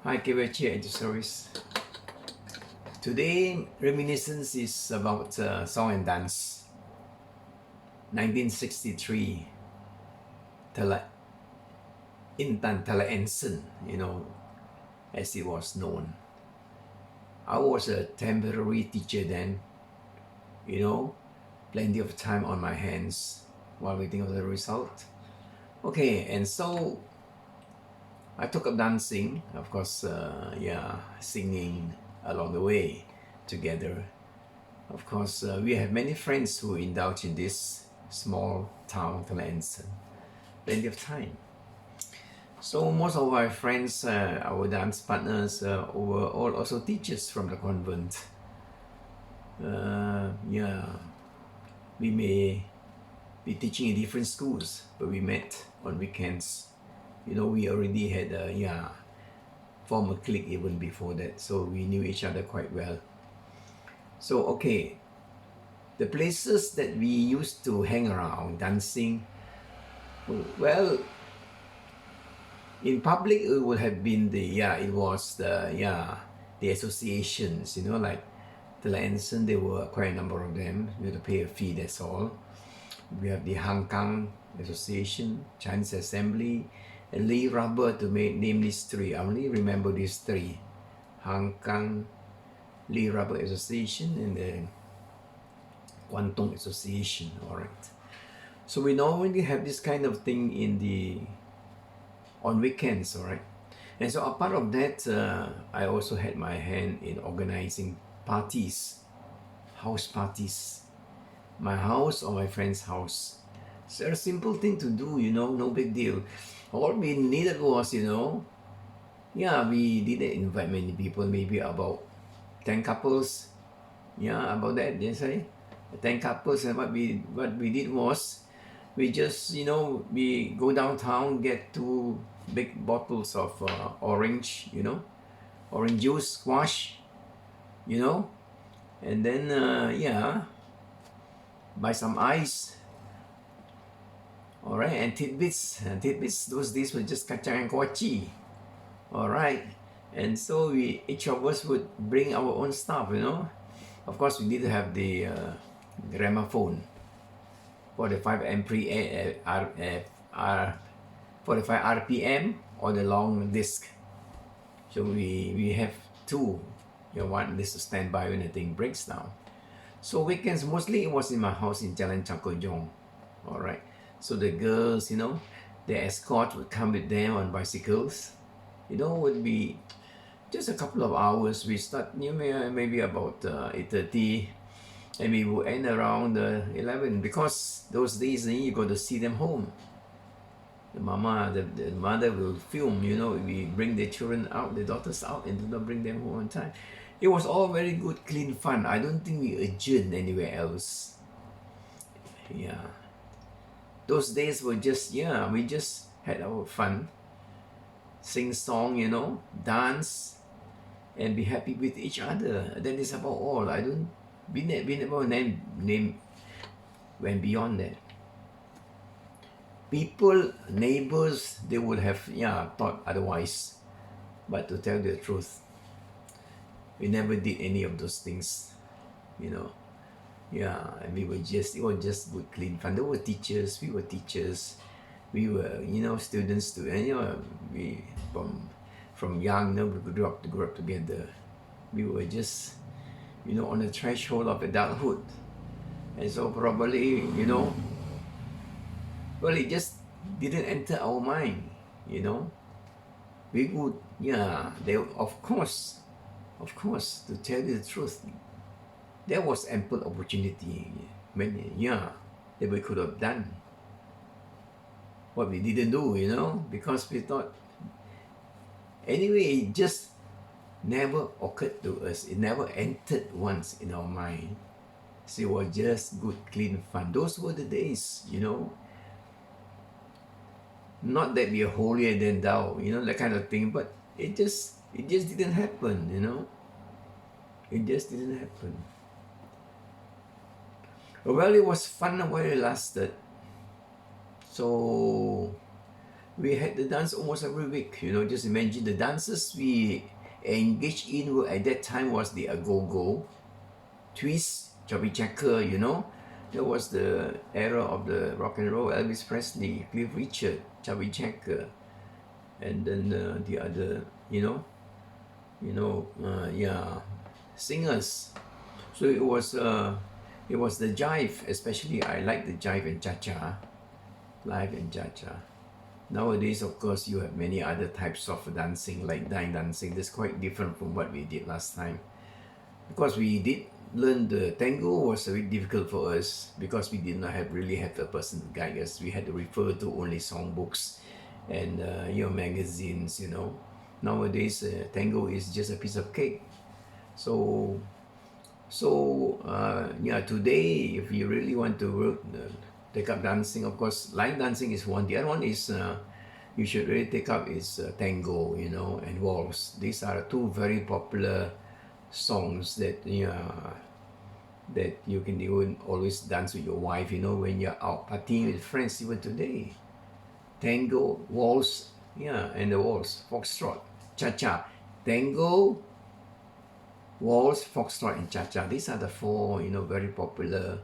Hi, Kevechi at the service. Today, reminiscence is about song and dance. 1963, Intan Ensen, as it was known. I was a temporary teacher then, you know, plenty of time on my hands while waiting for the result. Okay, and so I took up dancing, of course, singing along the way together. Of course, we have many friends who indulge in this small town Anson. Plenty of time. So most of my friends, our dance partners, were all also teachers from the convent. Yeah, we may be teaching in different schools, but we met on weekends. We already had formed a clique even before that, so we knew each other quite well. So okay, the places that we used to hang around dancing, well, in public it would have been the associations, like the Lanson. There were quite a number of them. You had to pay a fee, that's all. We have the Hang Kang Association, Chinese Assembly, and Lee Rubber, to name these three. I only remember these three: Hang Kang, Lee Rubber Association, and the Guangdong Association. All right. So we normally have this kind of thing on weekends, all right. And so a part of that, I also had my hand in organizing parties, house parties, my house or my friend's house. So a simple thing to do, no big deal. All we needed was, we didn't invite many people, maybe about 10 couples. Yeah, about that, yes, 10 couples. And what we did was, we just, we go downtown, get 2 big bottles of orange, orange juice, squash, and then, buy some ice. All right, and tidbits. Those days were just kacang and kochi. All right, and so each of us would bring our own stuff, Of course, we did have the gramophone, 45 RPM, or the long disc. So we have 2. One is to stand by when the thing breaks down. So weekends, mostly it was in my house in Jalan Cangkojong. All right. So the girls, the escort would come with them on bicycles. Would be just a couple of hours. We start maybe about 8:30, and we will end around 11, because those days you got to see them home. The mother will film, we bring the children out, the daughters out, and do not bring them home on time. It was all very good, clean fun. I don't think we adjourned anywhere else. Yeah. Those days were just, we just had our fun. Sing song, dance, and be happy with each other. That is about all. We never name went beyond that. People, neighbors, they would have thought otherwise. But to tell the truth, we never did any of those things, and it was just good, clean fun. There were teachers, we were teachers, we were, students too, and we from young, we grew up together. We were just, on the threshold of adulthood, and so probably, well, it just didn't enter our mind, We would, of course, to tell you the truth, there was ample opportunity that we could have done. What we didn't do, because we thought, anyway, it just never occurred to us. It never entered once in our mind. So it was just good, clean fun. Those were the days, Not that we are holier than thou, that kind of thing, but it just didn't happen, It just didn't happen. Well, it was fun while it lasted. So we had the dance almost every week. You know, just imagine the dances we engaged in were, at that time, was the agogo, twist, chubby checker. You know, that was the era of the rock and roll. Elvis Presley, Cliff Richard, chubby checker, and then the other, yeah, singers. So it was the jive, especially I like the jive and cha-cha, live and cha-cha. Nowadays, of course, you have many other types of dancing, like line dancing. That's quite different from what we did last time. Because we did learn the tango was a bit difficult for us because we did not really have a person to guide us. We had to refer to only songbooks and your magazines, Nowadays, tango is just a piece of cake. So yeah, today, if you really want to take up dancing, of course, line dancing is one. The other one is you should really take up is tango, and waltz. These are two very popular songs that that you can even always dance with your wife, when you're out partying with friends, even today. Tango, waltz, and the waltz, foxtrot, cha-cha, tango, waltz, foxtrot, and cha-cha. These are the four, very popular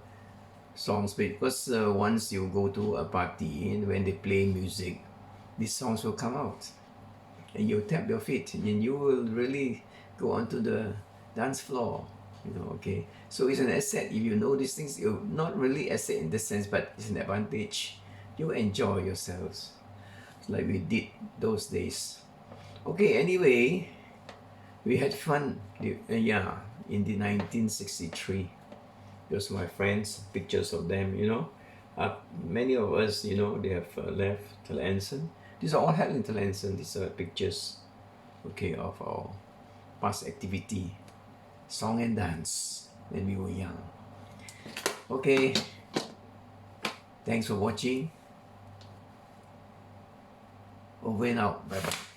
songs. Because once you go to a party and when they play music, these songs will come out, and you tap your feet, and you will really go onto the dance floor. Okay. So it's an asset if you know these things. You're not really asset in this sense, but it's an advantage. You enjoy yourselves, like we did those days. Okay. Anyway, we had fun. Yeah, in the 1963. Those are my friends. Pictures of them. Many of us. They have left Talansan. These are all held in Talansan. These are pictures. Okay, of our past activity, song and dance when we were young. Okay, thanks for watching. Over and out. Bye bye.